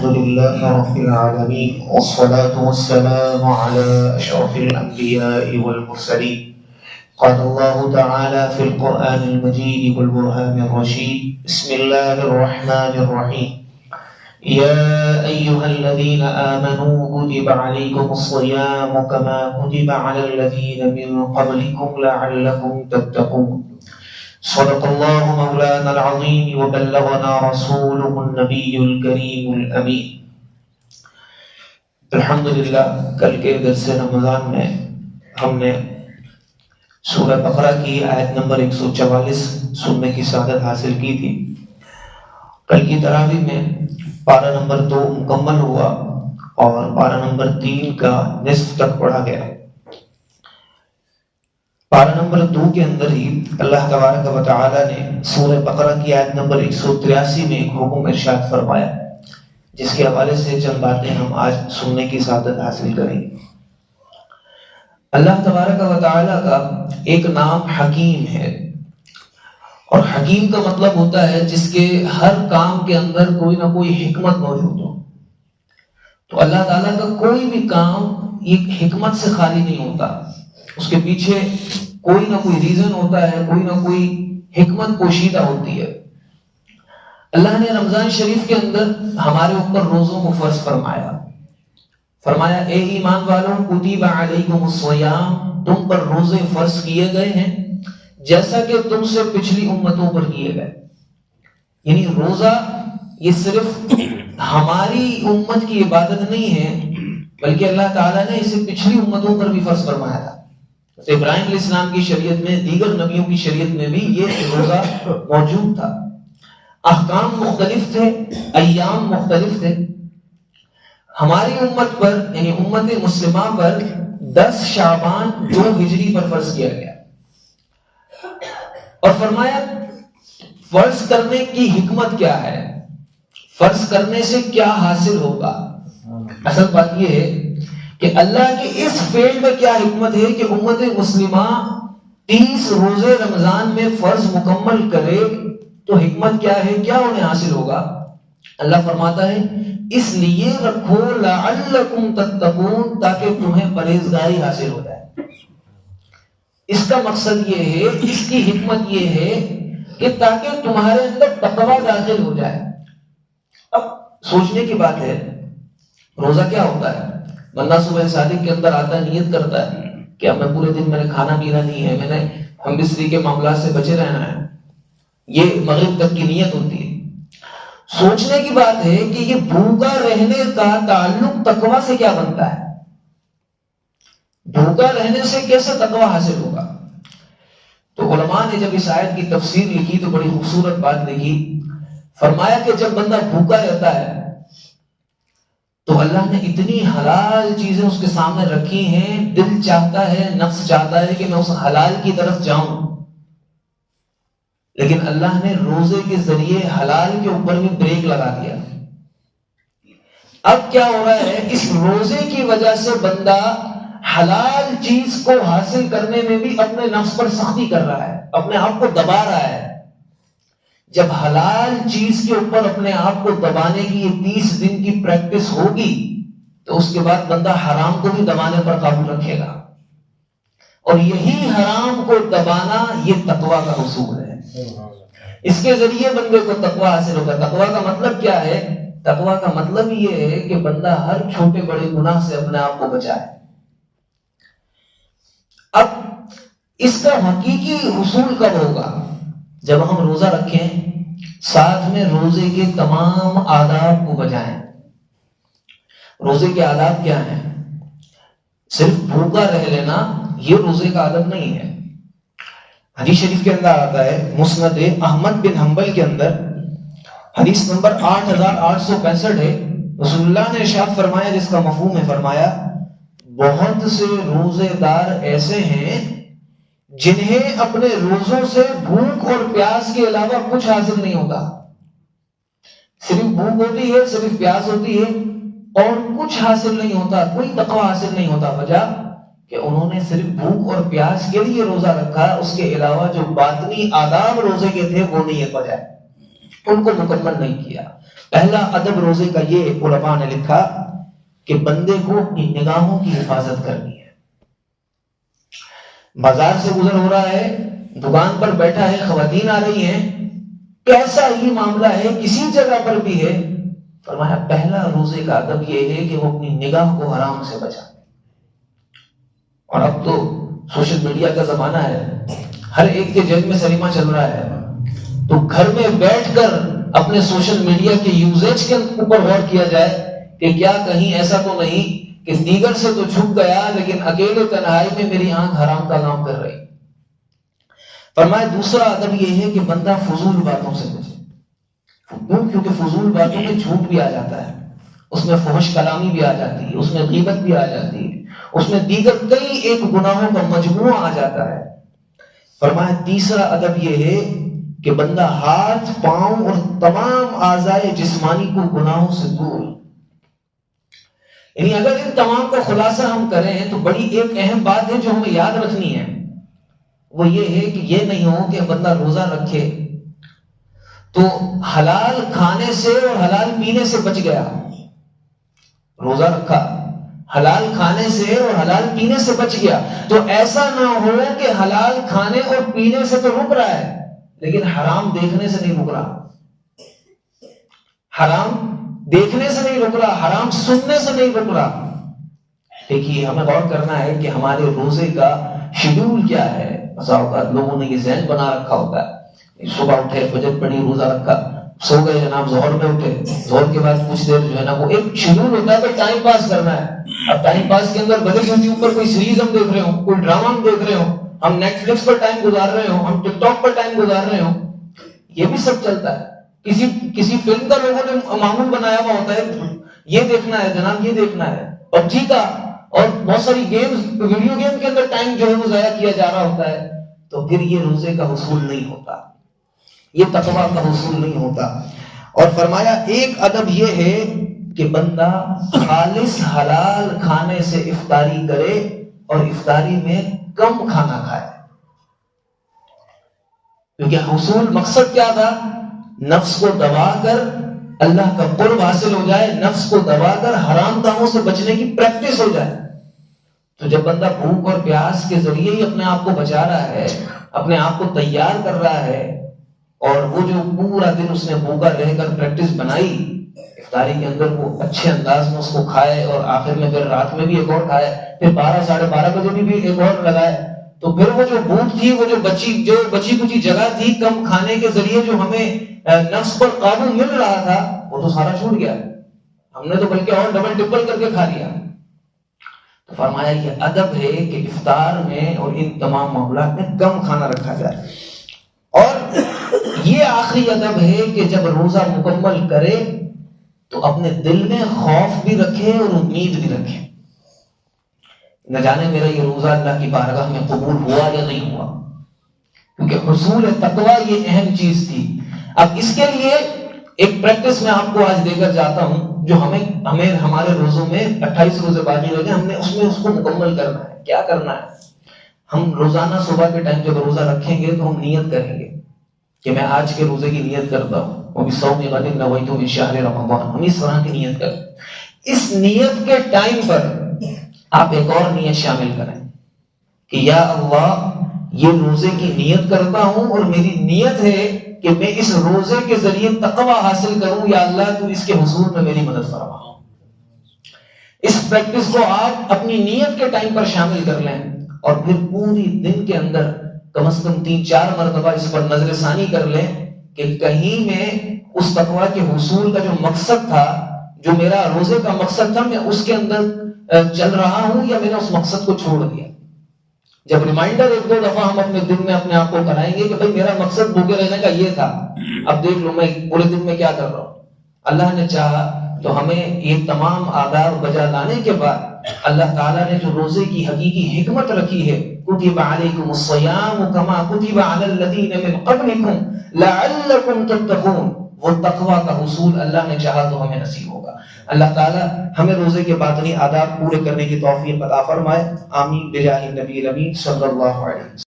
الحمد لله رب العالمين والصلاة والسلام على أشرف الأنبياء والمرسلين. قال الله تعالى في القرآن المجيد والبرهان الرشيد. بسم الله الرحمن الرحيم. يا أيها الذين آمنوا كتب عليكم الصيام كما كتب على الذين من قبلكم لعلكم تتقون. صدق الله مولانا العظيم وبلغنا رسوله النبي الكريم الأمين. الحمدللہ کل کے درس رمضان میں ہم نے سورہ بقرہ کی آیت نمبر 144 سننے کی سعادت حاصل کی تھی. کل کی تراویح میں پارہ نمبر 2 مکمل ہوا اور پارہ نمبر 3 کا نصف تک پڑھا گیا. پارہ نمبر 2 کے اندر ہی اللہ تبارک و تعالی نے سورہ بقرہ کی آیت نمبر 183 میں ایک حکم ارشاد فرمایا، جس کے حوالے سے چند باتیں ہم آج سننے کی سعادت حاصل کریں گے. اللہ تبارک و تعالی کا ایک نام حکیم ہے، اور حکیم کا مطلب ہوتا ہے جس کے ہر کام کے اندر کوئی نہ کوئی حکمت موجود ہو. تو اللہ تعالیٰ کا کوئی بھی کام ایک حکمت سے خالی نہیں ہوتا، اس کے پیچھے کوئی نہ کوئی ریزن ہوتا ہے، کوئی نہ کوئی حکمت پوشیدہ ہوتی ہے. اللہ نے رمضان شریف کے اندر ہمارے اوپر روزوں کو فرض فرمایا اے ایمان والوں کتب علیکم الصیام، تم پر روزے فرض کیے گئے ہیں جیسا کہ تم سے پچھلی امتوں پر کیے گئے. یعنی روزہ یہ صرف ہماری امت کی عبادت نہیں ہے، بلکہ اللہ تعالیٰ نے اسے پچھلی امتوں پر بھی فرض فرمایا تھا. ابراہیم علیہ السلام کی شریعت میں، دیگر نبیوں کی شریعت میں بھی یہ روزہ موجود تھا. احکام مختلف تھے، ایام مختلف تھے. ہماری امت پر یعنی امت مسلمہ پر 10 شعبان 2 ہجری پر فرض کیا گیا، اور فرمایا فرض کرنے کی حکمت کیا ہے، فرض کرنے سے کیا حاصل ہوگا. اصل بات یہ ہے کہ اللہ کے اس فعل میں کیا حکمت ہے کہ امت مسلمہ 30 روزے رمضان میں فرض مکمل کرے. تو حکمت کیا ہے، کیا انہیں حاصل ہوگا؟ اللہ فرماتا ہے اس لیے رکھو لعلکم تتقون، تاکہ تمہیں پرہیزگاری حاصل ہو جائے. اس کا مقصد یہ ہے، اس کی حکمت یہ ہے کہ تاکہ تمہارے اندر تقوی داخل ہو جائے. اب سوچنے کی بات ہے، روزہ کیا ہوتا ہے؟ بندہ صبح صادق کے اندر آتا ہے، نیت کرتا ہے کہ اب میں پورے دن میں نے کھانا پینا نہیں ہے، میں نے ہم بستری کے معاملات سے بچے رہنا ہے. یہ مغرب تک کی نیت ہوتی ہے. سوچنے کی بات ہے کہ یہ بھوکا رہنے کا تعلق تقوی سے کیا بنتا ہے، بھوکا رہنے سے کیسے تقوی حاصل ہوگا؟ تو علماء نے جب اس آیت کی تفسیر لکھی تو بڑی خوبصورت بات لکھی. فرمایا کہ جب بندہ بھوکا رہتا ہے تو اللہ نے اتنی حلال چیزیں اس کے سامنے رکھی ہیں، دل چاہتا ہے، نفس چاہتا ہے کہ میں اس حلال کی طرف جاؤں، لیکن اللہ نے روزے کے ذریعے حلال کے اوپر بھی بریک لگا دیا. اب کیا ہو رہا ہے، اس روزے کی وجہ سے بندہ حلال چیز کو حاصل کرنے میں بھی اپنے نفس پر سختی کر رہا ہے، اپنے آپ کو دبا رہا ہے. جب حلال چیز کے اوپر اپنے آپ کو دبانے کی یہ 30 دن کی پریکٹس ہوگی تو اس کے بعد بندہ حرام کو بھی دبانے پر قابو رکھے گا، اور یہی حرام کو دبانا یہ تقوی کا اصول ہے. اس کے ذریعے بندے کو تقوی حاصل ہوگا. تقوی کا مطلب کیا ہے؟ تقوی کا مطلب یہ ہے کہ بندہ ہر چھوٹے بڑے گناہ سے اپنے آپ کو بچائے. اب اس کا حقیقی حصول کب ہوگا؟ جب ہم روزہ رکھیں، ساتھ میں روزے کے تمام آداب کو بجائیں. روزے کے آداب کیا ہیں؟ صرف بھوکا رہ لینا یہ روزے کا آداب نہیں ہے. حدیث شریف کے اندر آتا ہے، مسند احمد بن حنبل کے اندر حدیث نمبر 8865 ہے. رسول اللہ نے ارشاد فرمایا، جس کا مفہوم ہے، فرمایا بہت سے روزے دار ایسے ہیں جنہیں اپنے روزوں سے بھوک اور پیاس کے علاوہ کچھ حاصل نہیں ہوتا. صرف بھوک ہوتی ہے، صرف پیاس ہوتی ہے اور کچھ حاصل نہیں ہوتا، کوئی تقوی حاصل نہیں ہوتا. وجہ کہ انہوں نے صرف بھوک اور پیاس کے لیے روزہ رکھا، اس کے علاوہ جو باطنی آداب روزے کے تھے وہ نہیں بجائے، ان کو مکمل نہیں کیا. پہلا ادب روزے کا یہ علماء نے لکھا کہ بندے کو اپنی نگاہوں کی حفاظت کرنی ہے. بازار سے گزر ہو رہا ہے، دکان پر بیٹھا ہے، خواتین آ رہی ہیں، کیسا ہی معاملہ ہے، کسی جگہ پر بھی ہے، فرمایا پہلا روزے کا ادب یہ ہے کہ وہ اپنی نگاہ کو حرام سے بچائے. اور اب تو سوشل میڈیا کا زمانہ ہے، ہر ایک کے جیب میں سنیما چل رہا ہے، تو گھر میں بیٹھ کر اپنے سوشل میڈیا کے یوزیج کے اوپر غور کیا جائے کہ کیا کہیں ایسا تو نہیں کہ دیگر سے تو چھپ گیا لیکن اکیلے تنہائی میں میری آنکھ حرام کا کام کر رہی. فرمایا دوسرا ادب یہ ہے کہ بندہ فضول باتوں سے بچے. کیونکہ فضول باتوں میں جھوٹ بھی آ جاتا ہے، اس میں فحش کلامی بھی آ جاتی ہے، اس میں غیبت بھی آ جاتی ہے، اس میں دیگر کئی ایک گناہوں کا مجموعہ آ جاتا ہے. فرمایا تیسرا ادب یہ ہے کہ بندہ ہاتھ، پاؤں اور تمام اعضائے جسمانی کو گناہوں سے دور. یعنی اگر ان تمام کا خلاصہ ہم کریں تو بڑی ایک اہم بات ہے جو ہمیں یاد رکھنی ہے، وہ یہ ہے کہ یہ نہیں ہو کہ بندہ روزہ رکھے تو حلال کھانے سے اور حلال پینے سے بچ گیا. روزہ رکھا، حلال کھانے سے اور حلال پینے سے بچ گیا، تو ایسا نہ ہو کہ حلال کھانے اور پینے سے تو رک رہا ہے لیکن حرام دیکھنے سے نہیں رک رہا، حرام دیکھنے سے نہیں رک رہا، حرام سننے سے نہیں رک رہا. دیکھیے ہمیں غور کرنا ہے کہ ہمارے روزے کا شیڈول کیا ہے. بسا اوقات لوگوں نے یہ ذہن بنا رکھا ہوتا ہے، صبح اٹھے، فجر پڑھی، روزہ رکھا، سو گئے جناب، ظہر میں اٹھے، ظہر کے بعد کچھ دیر جو ہے نا وہ ایک شیڈول ہوتا ہے کہ ٹائم پاس کرنا ہے. اب ٹائم پاس کے اندر بھلے یوٹیوب پر کوئی سیریز ہم دیکھ رہے ہوں، کوئی ڈرامہ ہم دیکھ رہے ہوں، ہم نیٹ فلکس پر ٹائم گزار رہے ہوں، ہم ٹک ٹاک پر ٹائم گزار رہے ہوں، یہ بھی سب چلتا ہے. کسی فلم کا لوگوں نے معمول بنایا ہوا ہوتا ہے، یہ دیکھنا ہے جناب، یہ دیکھنا ہے. پبجی کا اور بہت ساری گیمز، ویڈیو گیم کے اندر ٹائم جو ہے وہ ضائع کیا جا رہا ہوتا ہے. تو پھر یہ روزے کا حصول نہیں ہوتا، یہ تقویٰ کا حصول نہیں ہوتا. اور فرمایا ایک ادب یہ ہے کہ بندہ خالص حلال کھانے سے افطاری کرے اور افطاری میں کم کھانا کھائے. کیونکہ حصول مقصد کیا تھا؟ نفس کو دبا کر اللہ کا قرب حاصل ہو جائے، نفس کو دبا کر حرام کاموں سے بچنے کی پریکٹس ہو جائے. تو جب بندہ بھوک اور پیاس کے ذریعے ہی اپنے آپ کو بچا رہا ہے، اپنے آپ کو تیار کر رہا ہے، اور وہ جو پورا دن اس نے بھوکا رہ کر پریکٹس بنائی، افطاری کے اندر وہ اچھے انداز میں اس کو کھائے اور آخر میں پھر رات میں بھی ایک اور کھائے، پھر 12 ساڑھے 12 بجے بھی ایک اور لگائے، تو پھر وہ جو بھوک تھی، وہ جو بچی کچی جگہ تھی کم کھانے کے ذریعے جو ہمیں نفس پر قابو مل رہا تھا، وہ تو سارا چھوٹ گیا. ہم نے تو بلکہ اور ڈبل ٹپل کر کے کھا لیا. تو فرمایا یہ ادب ہے کہ افطار میں اور ان تمام معاملات میں کم کھانا رکھا جائے. اور یہ آخری ادب ہے کہ جب روزہ مکمل کرے تو اپنے دل میں خوف بھی رکھے اور امید بھی رکھے. نہ جانے میرا یہ روزہ اللہ کی بارگاہ میں قبول ہوا یا نہیں ہوا، کیونکہ حصول تقویٰ یہ اہم چیز تھی. اب اس کے لیے ایک پریکٹس میں آپ کو آج دے کر جاتا ہوں جو ہمیں ہمارے روزوں میں 28 روزے باقی رہ گئے، ہم نے اس کو مکمل کرنا ہے. کیا کرنا ہے؟ ہم روزانہ صبح کے ٹائم جب روزہ رکھیں گے تو ہم نیت کریں گے کہ میں آج کے روزے کی نیت کرتا ہوں، وہ بھی صوم غد نویت من شہر رمضان. ہم اس طرح کی نیت کریں. اس نیت کے ٹائم پر آپ ایک اور نیت شامل کریں کہ یا اللہ یہ روزے کی نیت کرتا ہوں اور میری نیت ہے کہ میں اس روزے کے ذریعے تقویٰ حاصل کروں، یا اللہ تو اس کے حصول میں میری مدد فرما. اس پریکٹس کو آپ اپنی نیت کے ٹائم پر شامل کر لیں اور پھر پوری دن کے اندر کم از کم 3-4 مرتبہ اس پر نظر ثانی کر لیں کہ کہیں میں اس تقویٰ کے حصول کا جو مقصد تھا، جو میرا روزے کا مقصد تھا، میں اس کے اندر چل رہا ہوں یا میں نے اس مقصد کو چھوڑ دیا. جب ریمائنڈر 1-2 دفعہ ہم اپنے دن میں اپنے آپ کو کرائیں گے کہ بھئی میرا مقصد بھوکے رہنے کا یہ تھا، اب دیکھ لو میں پورے دن میں کیا کر رہا ہوں. اللہ نے چاہا تو ہمیں یہ تمام آداب بجا لانے کے بعد اللہ تعالیٰ نے جو روزے کی حقیقی حکمت رکھی ہے، کتب علیکم الصیام کما کتب علی الذین من قبلکم لعلکم تتقون، وہ تقویٰ کا حصول اللہ نے چاہا تو ہمیں نصیب ہوگا. اللہ تعالیٰ ہمیں روزے کے باطنی آداب پورے کرنے کی توفیق عطا فرمائے. آمین بجاہ النبی الامین صلی اللہ علیہ وسلم.